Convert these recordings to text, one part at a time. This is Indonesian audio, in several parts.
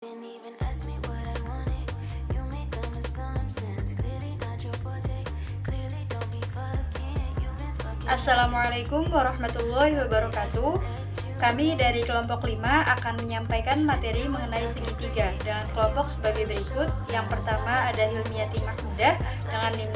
Didn't even ask me what I wanted. You made dumb assumptions. Clearly not your forte. Clearly don't be fucking. You've been fucking. Assalamualaikum warahmatullahi wabarakatuh. Kami dari kelompok 5 akan menyampaikan materi mengenai segitiga dengan kelompok sebagai berikut. Yang pertama ada Hilmiati Mahmudah dengan NIM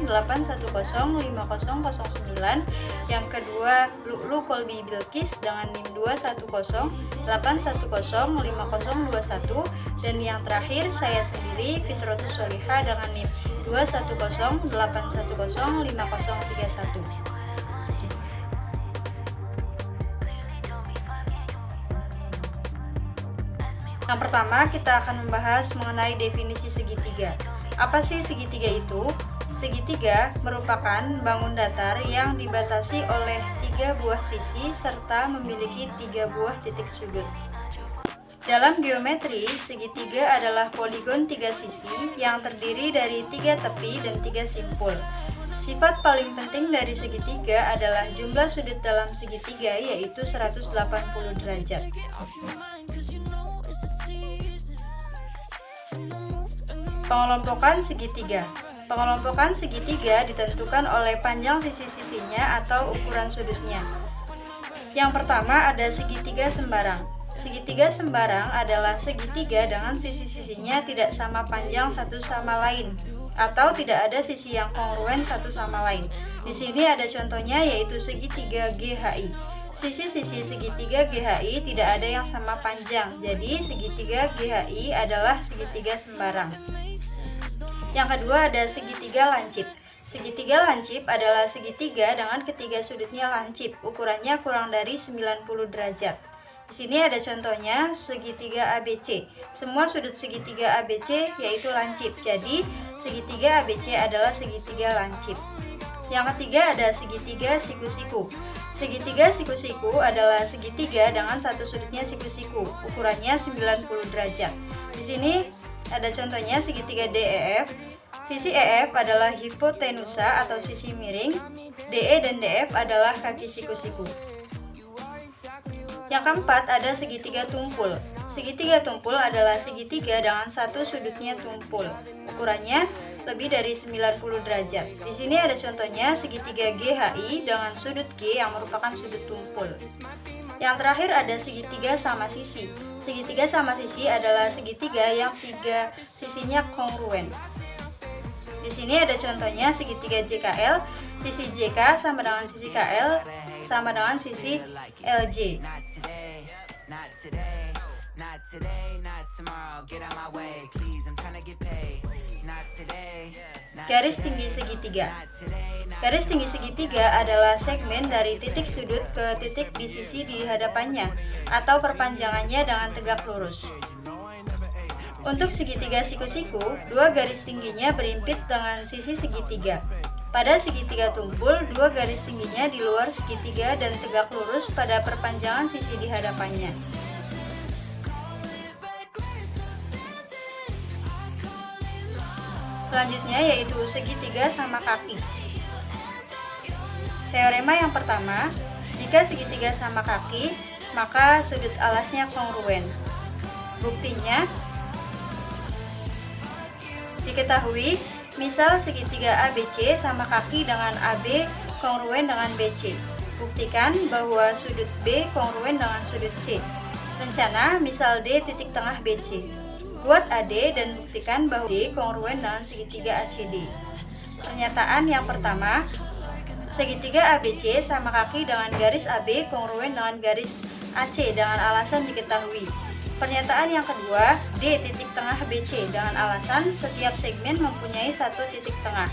21081050009. Yang kedua Lu'lu Kolbi Bilqis dengan NIM 21081050021. Dan yang terakhir saya sendiri Fitrotus Solihah dengan NIM 21081050031. Yang pertama, kita akan membahas mengenai definisi segitiga. Apa sih segitiga itu? Segitiga merupakan bangun datar yang dibatasi oleh 3 buah sisi serta memiliki 3 buah titik sudut. Dalam geometri, segitiga adalah poligon 3 sisi yang terdiri dari 3 tepi dan 3 simpul. Sifat paling penting dari segitiga adalah jumlah sudut dalam segitiga, yaitu 180 derajat. Pengelompokan segitiga. Pengelompokan segitiga ditentukan oleh panjang sisi-sisinya atau ukuran sudutnya. Yang pertama ada segitiga sembarang. Segitiga sembarang adalah segitiga dengan sisi-sisinya tidak sama panjang satu sama lain atau tidak ada sisi yang kongruen satu sama lain. Di sini ada contohnya, yaitu segitiga GHI. Sisi-sisi segitiga GHI tidak ada yang sama panjang, jadi segitiga GHI adalah segitiga sembarang. Yang kedua ada segitiga lancip. Segitiga lancip adalah segitiga dengan ketiga sudutnya lancip, ukurannya kurang dari 90 derajat. Di sini ada contohnya segitiga ABC. Semua sudut segitiga ABC yaitu lancip, jadi segitiga ABC adalah segitiga lancip. Yang ketiga ada segitiga siku-siku. Segitiga siku-siku adalah segitiga dengan satu sudutnya siku-siku, ukurannya 90 derajat. Di sini ada contohnya segitiga DEF. Sisi EF adalah hipotenusa atau sisi miring. DE dan DF adalah kaki siku-siku. Yang keempat ada segitiga tumpul. Segitiga tumpul adalah segitiga dengan satu sudutnya tumpul, ukurannya lebih dari 90 derajat. Di sini ada contohnya segitiga GHI dengan sudut G yang merupakan sudut tumpul. Yang terakhir ada segitiga sama sisi. Segitiga sama sisi adalah segitiga yang 3 sisinya kongruen. Di sini ada contohnya segitiga JKL. Sisi JK sama dengan sisi KL sama dengan sisi LJ. Garis tinggi segitiga. Garis tinggi segitiga adalah segmen dari titik sudut ke titik di sisi di hadapannya atau perpanjangannya dengan tegak lurus. Untuk segitiga siku-siku, 2 garis tingginya berimpit dengan sisi segitiga. Pada segitiga tumpul, 2 garis tingginya di luar segitiga dan tegak lurus pada perpanjangan sisi di hadapannya. Selanjutnya yaitu segitiga sama kaki. Teorema yang pertama, jika segitiga sama kaki, maka sudut alasnya kongruen. Buktinya, diketahui, misal segitiga ABC sama kaki dengan AB kongruen dengan BC. Buktikan bahwa sudut B kongruen dengan sudut C. Rencana, misal D titik tengah BC. Buat AD dan buktikan bahwa D kongruen dengan segitiga ACD. Pernyataan yang pertama, segitiga ABC sama kaki dengan garis AB kongruen dengan garis AC dengan alasan diketahui. Pernyataan yang kedua, D titik tengah BC dengan alasan setiap segmen mempunyai satu titik tengah.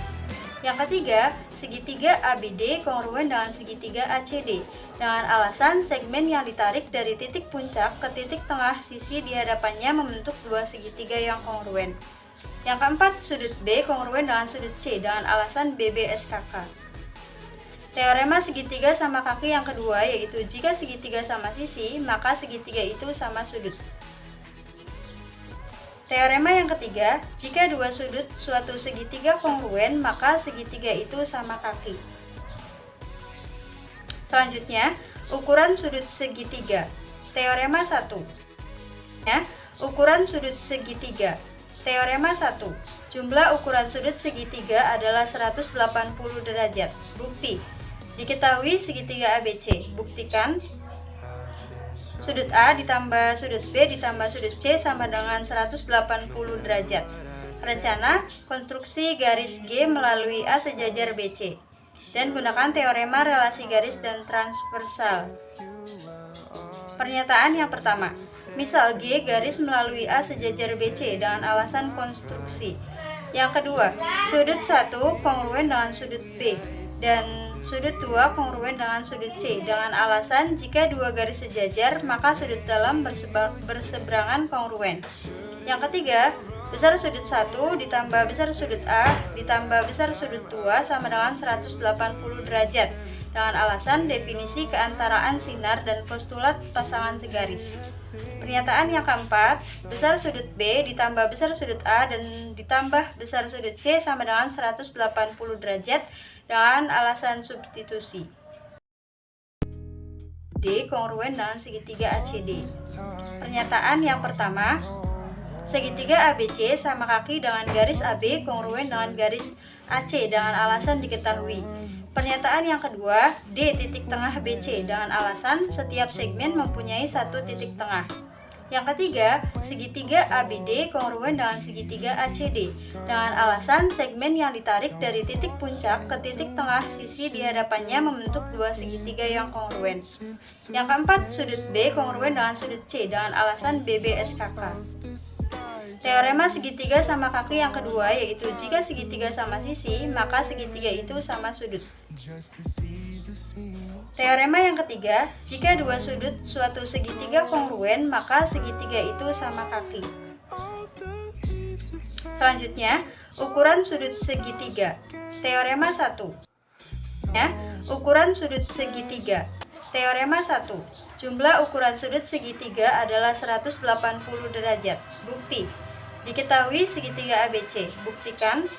Yang ketiga, segitiga ABD kongruen dengan segitiga ACD dengan alasan segmen yang ditarik dari titik puncak ke titik tengah sisi di hadapannya membentuk 2 segitiga yang kongruen. Yang keempat, sudut B kongruen dengan sudut C dengan alasan BBSKK. Teorema segitiga sama kaki yang kedua yaitu jika segitiga sama sisi, maka segitiga itu sama sudut. Teorema yang ketiga, jika 2 sudut suatu segitiga kongruen, maka segitiga itu sama kaki. Selanjutnya, ukuran sudut segitiga. Teorema 1. Ya, Ukuran sudut segitiga. Teorema 1. Jumlah ukuran sudut segitiga adalah 180 derajat. Bukti. Diketahui segitiga ABC. Buktikan sudut A ditambah sudut B ditambah sudut C sama dengan 180 derajat. Rencana konstruksi garis G melalui A sejajar BC. Dan gunakan teorema relasi garis dan transversal. Pernyataan yang pertama, misal G garis melalui A sejajar BC dengan alasan konstruksi. Yang kedua, sudut 1 kongruen dengan sudut B dan sudut 2 kongruen dengan sudut C dengan alasan jika dua garis sejajar maka sudut dalam berseberangan kongruen. Yang ketiga, besar sudut 1 ditambah besar sudut A ditambah besar sudut 2 sama dengan 180 derajat dengan alasan definisi keantaraan sinar dan postulat pasangan segaris. Pernyataan yang keempat, besar sudut B ditambah besar sudut A dan ditambah besar sudut C sama dengan 180 derajat dengan alasan substitusi. D kongruen dengan segitiga ACD. Pernyataan yang pertama, segitiga ABC sama kaki dengan garis AB kongruen dengan garis AC dengan alasan diketahui. Pernyataan yang kedua, D titik tengah BC dengan alasan setiap segmen mempunyai satu titik tengah. Yang ketiga, segitiga ABD kongruen dengan segitiga ACD dengan alasan segmen yang ditarik dari titik puncak ke titik tengah sisi di hadapannya membentuk dua segitiga yang kongruen. Yang keempat, sudut B kongruen dengan sudut C dengan alasan BBSKK. Teorema segitiga sama kaki yang kedua yaitu jika segitiga sama sisi, maka segitiga itu sama sudut. Teorema yang ketiga, jika dua sudut suatu segitiga kongruen, maka segitiga itu sama kaki. Selanjutnya, ukuran sudut segitiga. Teorema 1. Ukuran sudut segitiga. Teorema 1. Jumlah ukuran sudut segitiga adalah 180 derajat. Bukti. Diketahui segitiga ABC. Buktikan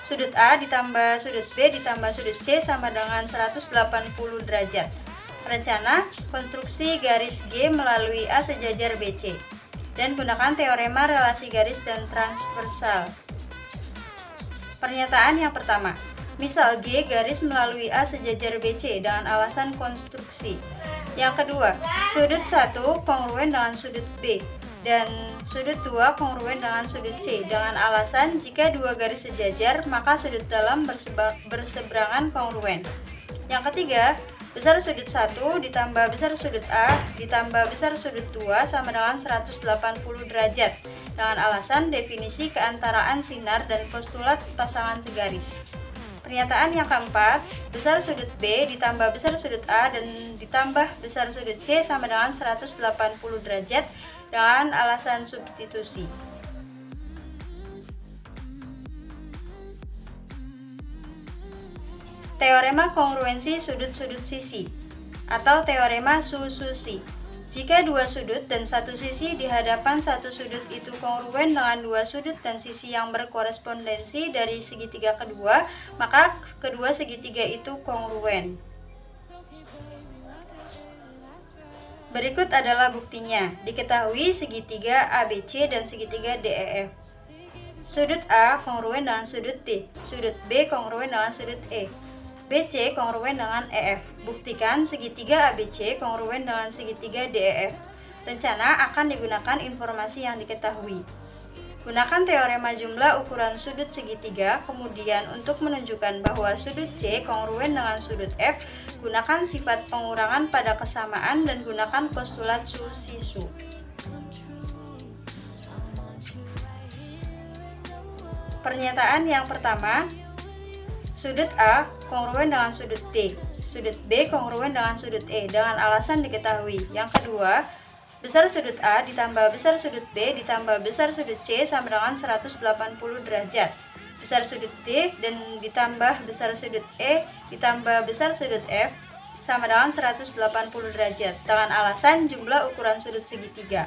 sudut A ditambah sudut B ditambah sudut C sama dengan 180 derajat. Rencana konstruksi garis G melalui A sejajar BC. Dan gunakan teorema relasi garis dan transversal. Pernyataan yang pertama, misal G garis melalui A sejajar BC dengan alasan konstruksi. Yang kedua, sudut 1 kongruen dengan sudut B dan sudut 2 kongruen dengan sudut C dengan alasan jika dua garis sejajar maka sudut dalam berseberangan kongruen. Yang ketiga, besar sudut 1 ditambah besar sudut A ditambah besar sudut 2 sama dengan 180 derajat dengan alasan definisi keantaraan sinar dan postulat pasangan segaris. Pernyataan yang keempat, besar sudut B ditambah besar sudut A dan ditambah besar sudut C sama dengan 180 derajat dengan alasan substitusi. Teorema kongruensi sudut-sudut sisi atau teorema Su-Su-Si. Jika dua sudut dan satu sisi di hadapan satu sudut itu kongruen dengan dua sudut dan sisi yang berkorespondensi dari segitiga kedua, maka kedua segitiga itu kongruen. Berikut adalah buktinya. Diketahui segitiga ABC dan segitiga DEF. Sudut A kongruen dengan sudut D, sudut B kongruen dengan sudut E. BC kongruen dengan EF. Buktikan segitiga ABC kongruen dengan segitiga DEF. Rencana akan digunakan informasi yang diketahui. Gunakan teorema jumlah ukuran sudut segitiga, kemudian untuk menunjukkan bahwa sudut C kongruen dengan sudut F, gunakan sifat pengurangan pada kesamaan dan gunakan postulat Su-Si-Su. Pernyataan yang pertama, sudut A kongruen dengan sudut D, sudut B kongruen dengan sudut E dengan alasan diketahui. Yang kedua, besar sudut A ditambah besar sudut B ditambah besar sudut C sama dengan 180 derajat. Besar sudut D dan ditambah besar sudut E ditambah besar sudut F sama dengan 180 derajat dengan alasan jumlah ukuran sudut segitiga.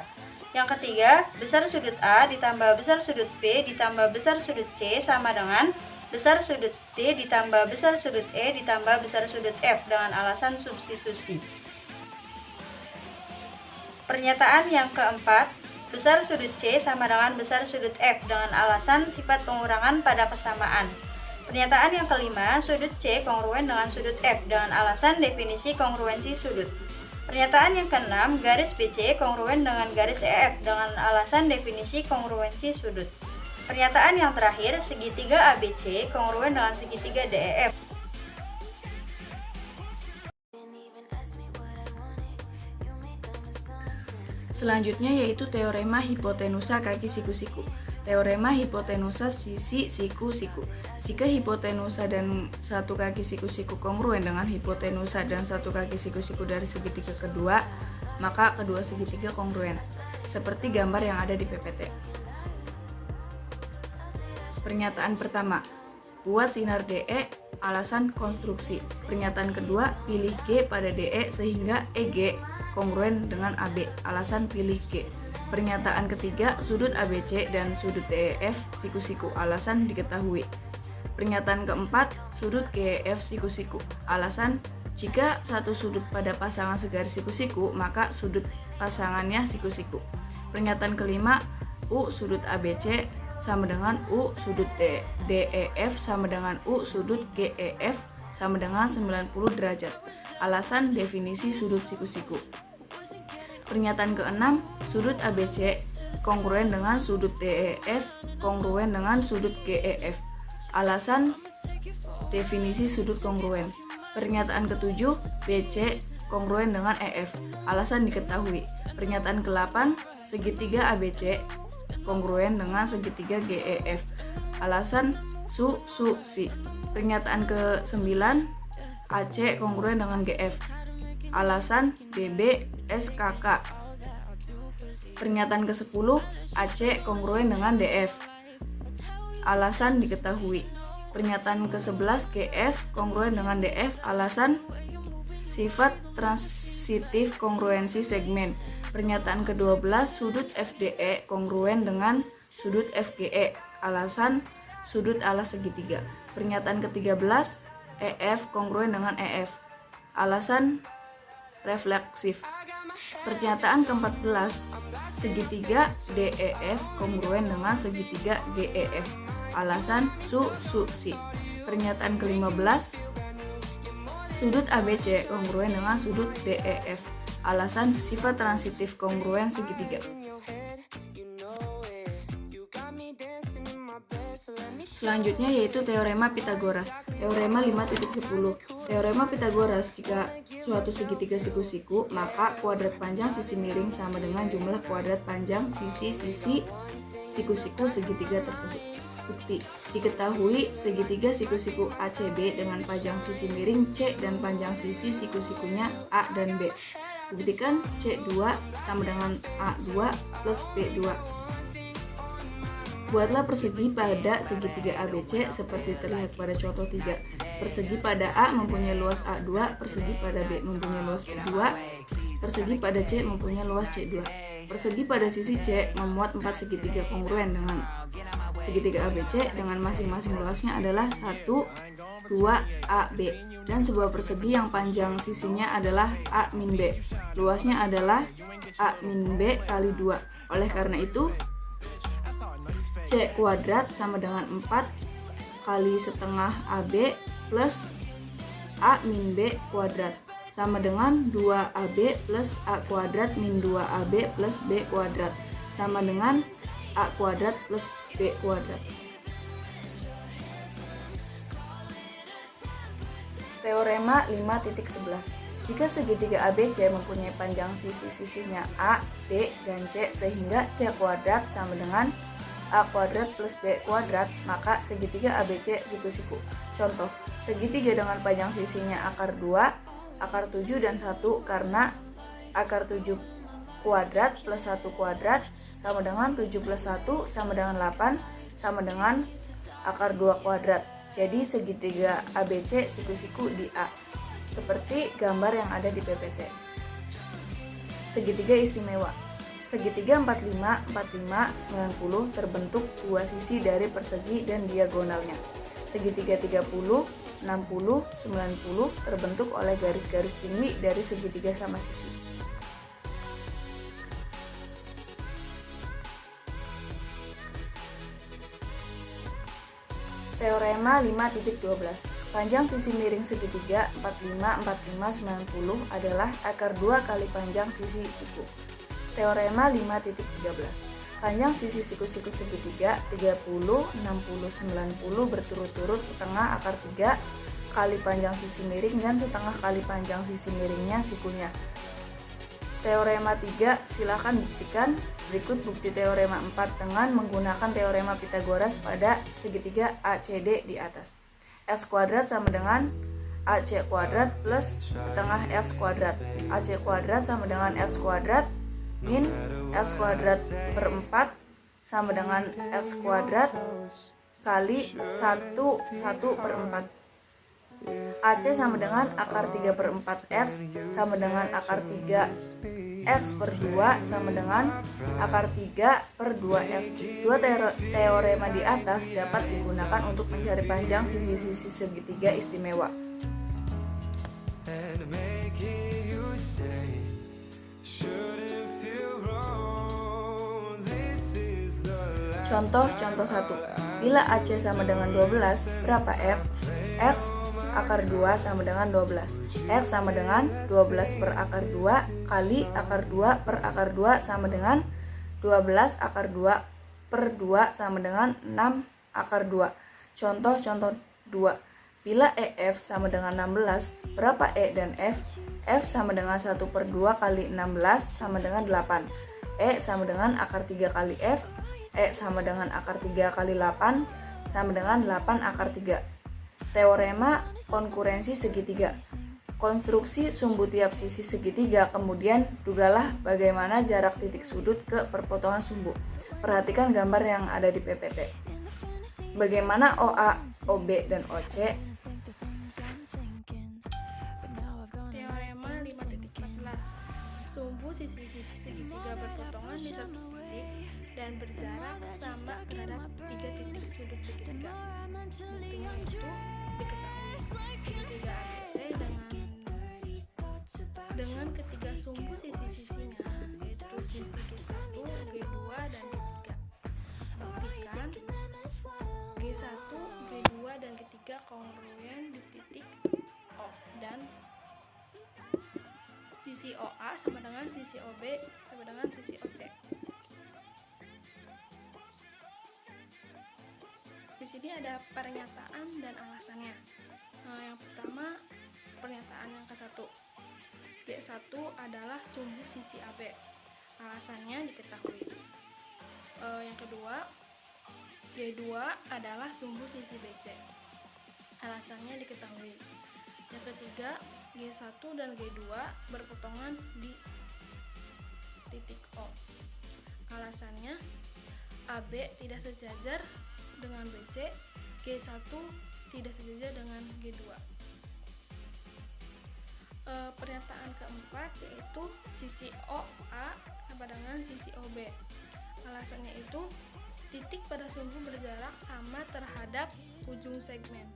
Yang ketiga, besar sudut A ditambah besar sudut B ditambah besar sudut C sama dengan besar sudut D ditambah besar sudut E ditambah besar sudut F dengan alasan substitusi. Pernyataan yang keempat, Besar sudut C sama dengan besar sudut F dengan alasan sifat pengurangan pada kesamaan. Pernyataan yang kelima, sudut C kongruen dengan sudut F dengan alasan definisi kongruensi sudut. Pernyataan yang keenam, garis BC kongruen dengan garis EF dengan alasan definisi kongruensi sudut. Pernyataan yang terakhir, segitiga ABC kongruen dengan segitiga DEF. Selanjutnya yaitu teorema hipotenusa kaki siku-siku. Teorema hipotenusa sisi siku-siku. Jika hipotenusa dan satu kaki siku-siku kongruen dengan hipotenusa dan satu kaki siku-siku dari segitiga kedua, maka kedua segitiga kongruen. Seperti gambar yang ada di PPT. Pernyataan pertama, buat sinar DE, alasan konstruksi. Pernyataan kedua, pilih G pada DE sehingga EG kongruen dengan AB, alasan pilih G. Pernyataan ketiga, sudut ABC dan sudut DEF siku-siku, alasan diketahui. Pernyataan keempat, sudut GEF siku-siku, alasan jika satu sudut pada pasangan segaris siku-siku, maka sudut pasangannya siku-siku. Pernyataan kelima, U sudut ABC sama dengan U sudut DEF sama dengan U sudut GEF sama dengan 90 derajat. Alasan definisi sudut siku-siku. Pernyataan keenam, sudut ABC kongruen dengan sudut DEF kongruen dengan sudut GEF. Alasan definisi sudut kongruen. Pernyataan ketujuh, BC kongruen dengan EF. Alasan diketahui. Pernyataan ke-8, segitiga ABC kongruen dengan segitiga GEF. Alasan si. Pernyataan ke-9, AC kongruen dengan GF. Alasan BB SKK. Pernyataan ke-10, AC kongruen dengan DF. Alasan diketahui. Pernyataan ke-11, GF kongruen dengan DF. Alasan sifat transitif kongruensi segmen. Pernyataan ke-12, sudut FDE kongruen dengan sudut FGE. Alasan sudut alas segitiga. Pernyataan ke-13, EF kongruen dengan EF. Alasan refleksif. Pernyataan ke-14, segitiga DEF kongruen dengan segitiga GEF. Alasan si. Pernyataan ke-15, sudut ABC kongruen dengan sudut DEF. Alasan sifat transitif kongruen segitiga. Selanjutnya yaitu teorema Pitagoras. Teorema 5.10. Teorema Pitagoras, jika suatu segitiga siku-siku, maka kuadrat panjang sisi miring sama dengan jumlah kuadrat panjang sisi-sisi siku-siku segitiga tersebut. Bukti, diketahui segitiga siku-siku ACB dengan panjang sisi miring C dan panjang sisi siku-sikunya A dan B. Buktikan C2 sama dengan A2 plus B2. Buatlah persegi pada segitiga ABC seperti terlihat pada contoh 3. Persegi pada A mempunyai luas A2, persegi pada B mempunyai luas B2, persegi pada C mempunyai luas C2. Persegi pada sisi C memuat 4 segitiga kongruen dengan segitiga ABC dengan masing-masing luasnya adalah 1, 2, A, B. Dan sebuah persegi yang panjang sisinya adalah A min B. Luasnya adalah A min B kali 2. Oleh karena itu, C kuadrat sama dengan 4 kali setengah AB plus A min B kuadrat sama dengan 2AB plus A kuadrat min 2AB plus B kuadrat sama dengan A kuadrat plus B kuadrat. Teorema 5.11. Jika segitiga ABC mempunyai panjang sisi-sisinya A, B, dan C sehingga C kuadrat sama dengan A kuadrat plus B kuadrat, maka segitiga ABC siku-siku. Contoh, segitiga dengan panjang sisinya akar 2, akar 7, dan 1 karena akar 7 kuadrat plus 1 kuadrat sama dengan 7 plus 1 sama dengan 8 sama dengan akar 2 kuadrat. Jadi segitiga ABC siku-siku di A. Seperti gambar yang ada di PPT. Segitiga istimewa. Segitiga 45, 45, 90 terbentuk dua sisi dari persegi dan diagonalnya. Segitiga 30, 60, 90 terbentuk oleh garis-garis tinggi dari segitiga sama sisi. Teorema 5.12. Panjang sisi miring segitiga 45, 45, 90 adalah akar 2 kali panjang sisi siku. Teorema 5.13. Panjang sisi siku-siku segitiga 30, 60, 90 berturut-turut setengah akar 3 kali panjang sisi miring dan setengah kali panjang sisi miringnya sikunya. Teorema 3 silakan buktikan. Berikut bukti teorema 4 dengan menggunakan teorema Pythagoras pada segitiga ACD di atas. X kuadrat sama dengan AC kuadrat plus setengah X kuadrat. AC kuadrat sama dengan X kuadrat min X kuadrat per 4 sama dengan X kuadrat kali 1 per 4. AC sama dengan akar 3 per 4X sama dengan akar 3X per 2 sama dengan akar 3 per 2X. Dua teorema di atas dapat digunakan untuk mencari panjang sisi-sisi segitiga istimewa. Contoh 1. Bila AC sama dengan 12, berapa X? X akar 2 sama dengan 12. X sama dengan 12 per akar 2 kali akar 2 per akar 2 sama dengan 12 akar 2 per 2 sama dengan 6 akar 2. Contoh 2. Bila EF sama dengan 16, berapa E dan F? F sama dengan 1 per 2 kali 16 sama dengan 8. E sama dengan akar 3 kali F. E sama dengan akar 3 kali 8 sama dengan 8 akar 3. Teorema konkurensi segitiga. Konstruksi sumbu tiap sisi segitiga, kemudian dugalah bagaimana jarak titik sudut ke perpotongan sumbu. Perhatikan gambar yang ada di PPT. Bagaimana OA, OB, dan OC? Teorema 5.14. Sumbu sisi-sisi segitiga berpotongan di satu titik dan berjarak sama terhadap 3 titik sudut segitiga. Buktinya itu diketahui. Segitiga ABC dengan ketiga sumbu sisi-sisinya, yaitu sisi G1, G2, dan G3. Buktikan G1, G2, dan G3 kongruen di titik O dan sisi OA sama dengan sisi OB sama dengan sisi OC. Di sini ada pernyataan dan alasannya. Yang pertama, pernyataan yang ke-1. G1 adalah sumbu sisi AB. Alasannya diketahui. Yang kedua, G2 adalah sumbu sisi BC. Alasannya diketahui. Yang ketiga, G1 dan G2 berpotongan di titik O. Alasannya, AB tidak sejajar dengan BC, G1 tidak sejajar dengan G2. Pernyataan keempat yaitu sisi OA sama dengan sisi OB. Alasannya itu titik pada sumbu berjarak sama terhadap ujung segmen.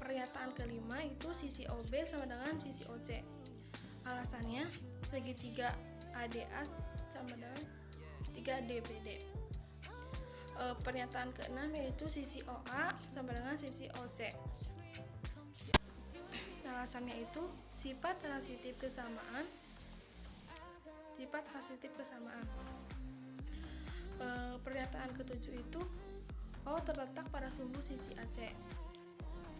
Pernyataan kelima itu sisi OB sama dengan sisi OC. Alasannya segitiga ADA sama dengan segitiga DBD. Pernyataan keenam yaitu sisi OA sama dengan sisi OC. Alasannya itu sifat transitif kesamaan. Pernyataan ketujuh itu O terletak pada sumbu sisi AC.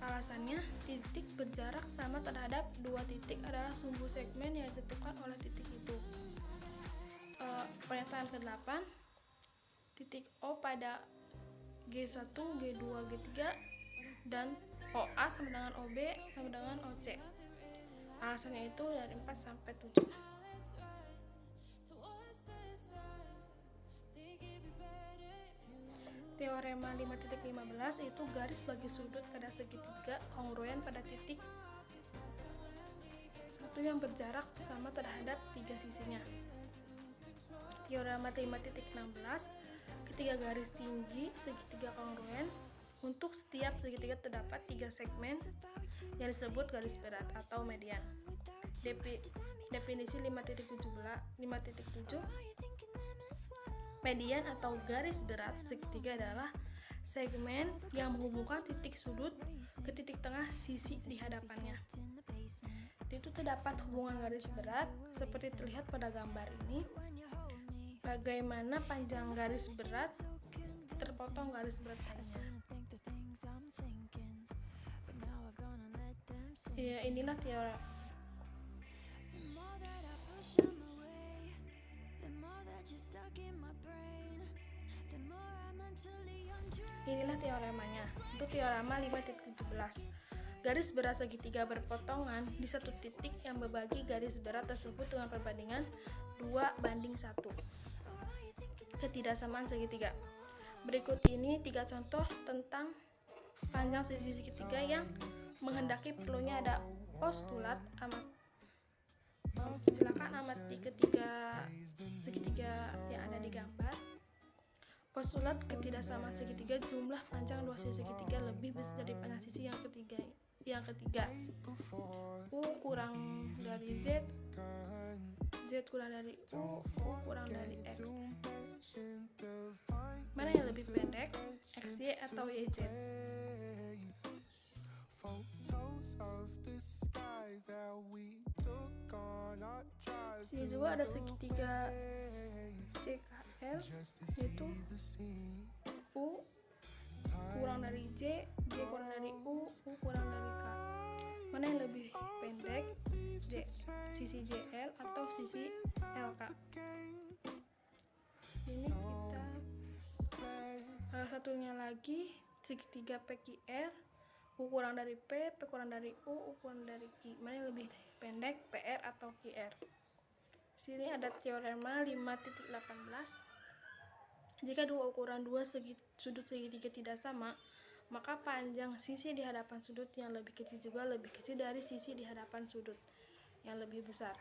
Alasannya titik berjarak sama terhadap dua titik adalah sumbu segmen yang ditentukan oleh titik itu. Pernyataan ke-8, titik O pada G1, G2, G3 dan OA sama dengan OB sama dengan OC. Alasannya itu dari 4 sampai 7. Teorema 5.15 itu garis bagi sudut pada segitiga kongruen pada titik satu yang berjarak sama terhadap 3 sisinya. Teorema 5.16, ketiga garis tinggi segitiga kongruen. Untuk setiap segitiga terdapat 3 segmen yang disebut garis berat atau median. Definisi 5.7. Median atau garis berat segitiga adalah segmen yang menghubungkan titik sudut ke titik tengah sisi di hadapannya. Itu terdapat hubungan garis berat seperti terlihat pada gambar ini. Bagaimana panjang garis berat terpotong garis berat lainnya. Ya, inilah teori. Inilah teoremanya. Untuk teorema 5.17. Garis berat segitiga berpotongan di satu titik yang berbagi garis berat tersebut dengan perbandingan 2:1. Ketidaksamaan segitiga. Berikut ini 3 contoh tentang panjang sisi segitiga yang menghendaki perlunya ada postulat. Silakan amati ketiga segitiga yang ada di gambar. Postulat ketidaksamaan segitiga, jumlah panjang dua sisi segitiga lebih besar dari panjang sisi yang ketiga. U kurang dari Z, Z kurang dari U kurang dari X. Mana yang lebih pendek, XY atau YZ? Sini juga ada segitiga CKL, yaitu U kurang dari J, J kurang dari U kurang dari K. Mana yang lebih pendek, sisi JL atau sisi LK? Sini kita salah satunya lagi segitiga PQR, U kurang dari P, P kurang dari U kurang dari Q. Mana yang lebih pendek, PR atau QR? Sini ada teorema 5.18. Jika dua ukuran sudut segitiga tidak sama, maka panjang sisi di hadapan sudut yang lebih kecil juga lebih kecil dari sisi di hadapan sudut yang lebih besar.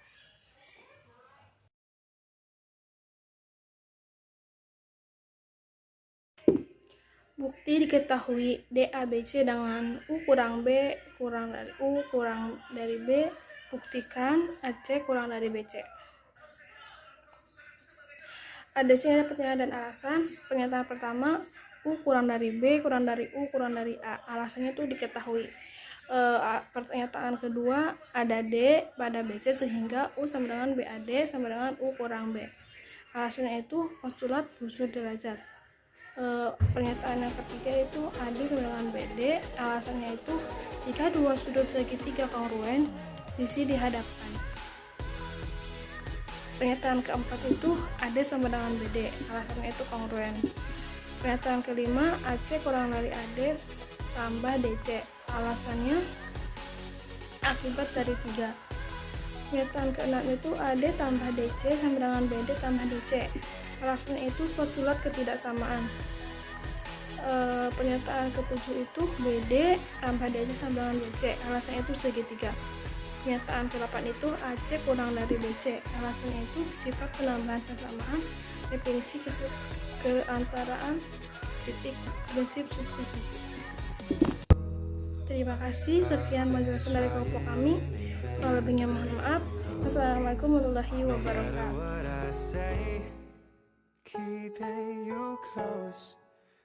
Bukti diketahui DABC dengan U kurang B kurang dari U kurang dari B. Buktikan AC kurang dari BC. Ada sini ada pernyataan dan alasan. Pernyataan pertama, U kurang dari B kurang dari U kurang dari A. Alasannya itu diketahui. Pernyataan kedua, ada D pada BC sehingga U sama dengan BAD sama dengan U kurang B. Alasannya itu postulat busur derajat. Pernyataan yang ketiga itu AD sama dengan BD. Alasannya itu jika dua sudut segitiga kongruen, sisi dihadapkan. Pernyataan keempat itu AD sama dengan BD, alasannya itu kongruen. Pernyataan kelima, AC kurang dari AD tambah DC, alasannya akibat dari 3. Pernyataan keenam itu AD tambah DC sama dengan BD tambah DC, alasannya itu postulat ketidaksamaan. Pernyataan ketujuh itu BD tambah DC sama dengan DC, alasannya itu segitiga. Pernyataan ke-8 itu AC kurang dari BC, alasannya itu sifat penambahan kesamaan, definisi keantaraan titik prinsip substitusi. Terima kasih, sekian penjelasan dari kelompok kami. Kalau lebihnya mohon maaf. Wassalamualaikum warahmatullahi wabarakatuh.